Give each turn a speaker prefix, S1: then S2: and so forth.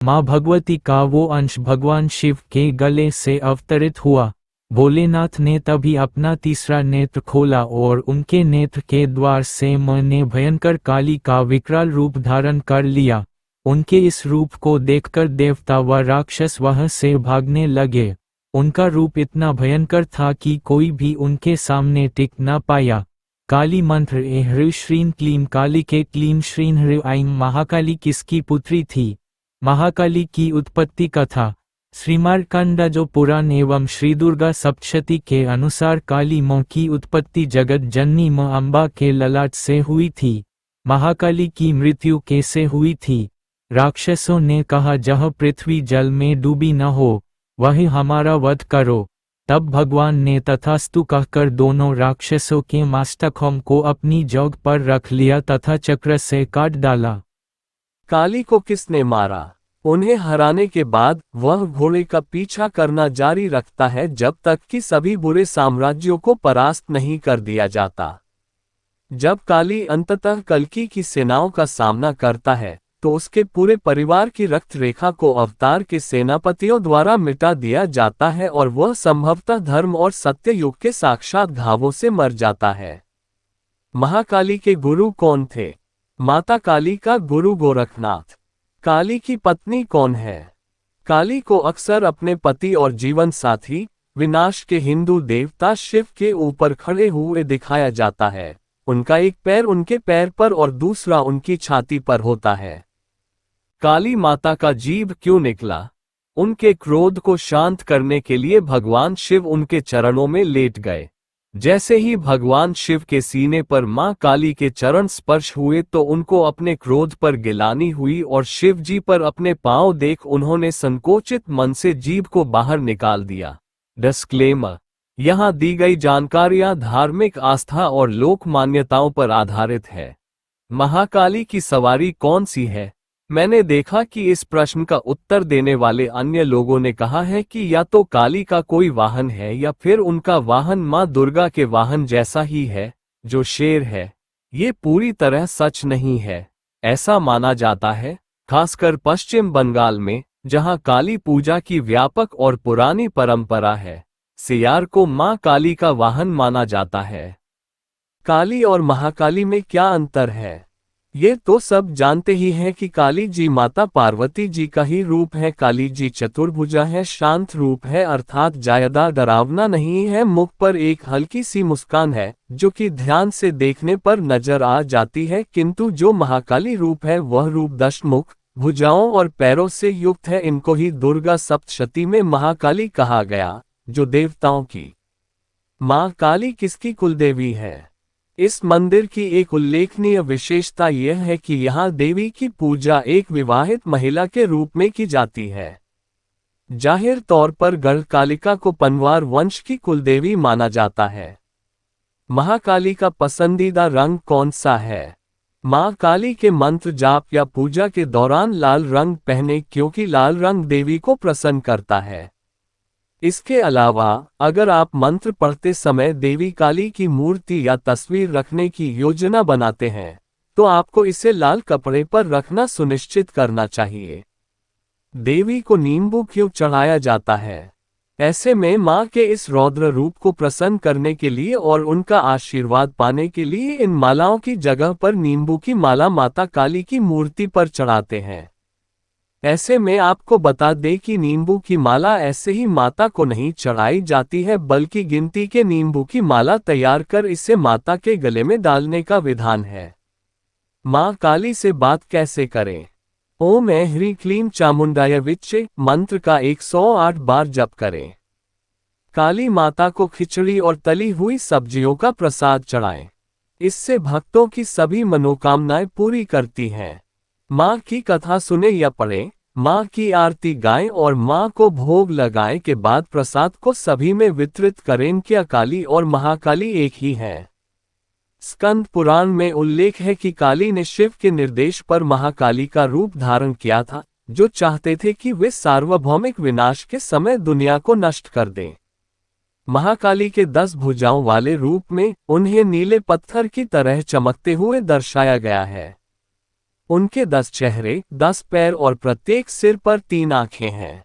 S1: माँ भगवती का वो अंश भगवान शिव के गले से अवतरित हुआ। भोलेनाथ ने तभी अपना तीसरा नेत्र खोला और उनके नेत्र के द्वार से माँ ने भयंकर काली का विकराल रूप धारण कर लिया। उनके इस रूप को देखकर देवता व राक्षस वहां से भागने लगे। उनका रूप इतना भयंकर था कि कोई भी उनके सामने टिक न पाया। काली मंत्र ह्रीं श्रीं क्लीं काली के क्लीं श्रीं ह्रीं ऐं महाकाली किसकी पुत्री थी? महाकाली की उत्पत्ति कथा। श्रीमार्कंड जो पुराण एवं श्री दुर्गा सप्तशती के अनुसार काली माँ की उत्पत्ति जगत जननी माँ अम्बा के ललाट से हुई थी। महाकाली की मृत्यु कैसे हुई थी? राक्षसों ने कहा, जहाँ पृथ्वी जल में डूबी न हो वहीं हमारा वध करो। तब भगवान ने तथास्तु कहकर दोनों राक्षसों के मस्तकों को अपनी जौघ पर रख लिया तथा चक्र से काट डाला।
S2: काली को किसने मारा? उन्हें हराने के बाद वह घोड़े का पीछा करना जारी रखता है जब तक कि सभी बुरे साम्राज्यों को परास्त नहीं कर दिया जाता। जब काली अंततः कल्कि की सेनाओं का सामना करता है तो उसके पूरे परिवार की रक्त रेखा को अवतार के सेनापतियों द्वारा मिटा दिया जाता है और वह संभवतः धर्म और सत्य युग के साक्षात घावों से मर जाता है। महाकाली के गुरु कौन थे? माता काली का गुरु गोरखनाथ। काली की पत्नी कौन है? काली को अक्सर अपने पति और जीवन साथी विनाश के हिंदू देवता शिव के ऊपर खड़े हुए दिखाया जाता है। उनका एक पैर उनके पैर पर और दूसरा उनकी छाती पर होता है। काली माता का जीभ क्यों निकला? उनके क्रोध को शांत करने के लिए भगवान शिव उनके चरणों में लेट गए। जैसे ही भगवान शिव के सीने पर मां काली के चरण स्पर्श हुए तो उनको अपने क्रोध पर गिलानी हुई और शिव जी पर अपने पांव देख उन्होंने संकोचित मन से जीभ को बाहर निकाल दिया। डिस्क्लेमर: यहाँ दी गई जानकारियां धार्मिक आस्था और लोक मान्यताओं पर आधारित है। महाकाली की सवारी कौन सी है? मैंने देखा कि इस प्रश्न का उत्तर देने वाले अन्य लोगों ने कहा है कि या तो काली का कोई वाहन है या फिर उनका वाहन मां दुर्गा के वाहन जैसा ही है, जो शेर है। ये पूरी तरह सच नहीं है। ऐसा माना जाता है, खासकर पश्चिम बंगाल में, जहां काली पूजा की व्यापक और पुरानी परंपरा है। सियार को मां काली का वाहन माना जाता है। काली और महाकाली में क्या अंतर है? ये तो सब जानते ही हैं कि काली जी माता पार्वती जी का ही रूप है। काली जी चतुर्भुजा है, शांत रूप है, अर्थात ज्यादा डरावना नहीं है। मुख पर एक हल्की सी मुस्कान है जो कि ध्यान से देखने पर नजर आ जाती है। किंतु जो महाकाली रूप है वह रूप दशमुख, भुजाओं और पैरों से युक्त है। इनको ही दुर्गा सप्तशती में महाकाली कहा गया, जो देवताओं की मां काली किसकी कुलदेवी है? इस मंदिर की एक उल्लेखनीय विशेषता यह है कि यहाँ देवी की पूजा एक विवाहित महिला के रूप में की जाती है। जाहिर तौर पर गढ़कालिका को पनवार वंश की कुलदेवी माना जाता है। महाकाली का पसंदीदा रंग कौन सा है? मां काली के मंत्र जाप या पूजा के दौरान लाल रंग पहने, क्योंकि लाल रंग देवी को प्रसन्न करता है। इसके अलावा अगर आप मंत्र पढ़ते समय देवी काली की मूर्ति या तस्वीर रखने की योजना बनाते हैं तो आपको इसे लाल कपड़े पर रखना सुनिश्चित करना चाहिए। देवी को नींबू क्यों चढ़ाया जाता है? ऐसे में मां के इस रौद्र रूप को प्रसन्न करने के लिए और उनका आशीर्वाद पाने के लिए इन मालाओं की जगह पर नींबू की माला माता काली की मूर्ति पर चढ़ाते हैं। ऐसे में आपको बता दें कि नींबू की माला ऐसे ही माता को नहीं चढ़ाई जाती है, बल्कि गिनती के नींबू की माला तैयार कर इसे माता के गले में डालने का विधान है। मां काली से बात कैसे करें? ओम ह्रीं क्लीं चामुंडाय विच्चे मंत्र का 108 बार जप करें। काली माता को खिचड़ी और तली हुई सब्जियों का प्रसाद चढ़ाएं। इससे भक्तों की सभी मनोकामनाएं पूरी करती हैं। मां की कथा सुने या पढ़ें, मां की आरती गाएं और मां को भोग लगाएं के बाद प्रसाद को सभी में वितरित करें। क्या काली और महाकाली एक ही हैं? स्कंद पुराण में उल्लेख है कि काली ने शिव के निर्देश पर महाकाली का रूप धारण किया था, जो चाहते थे कि वे सार्वभौमिक विनाश के समय दुनिया को नष्ट कर दें। महाकाली के 10 भुजाओं वाले रूप में उन्हें नीले पत्थर की तरह चमकते हुए दर्शाया गया है। उनके 10 चेहरे, 10 पैर और प्रत्येक सिर पर 3 आंखें हैं।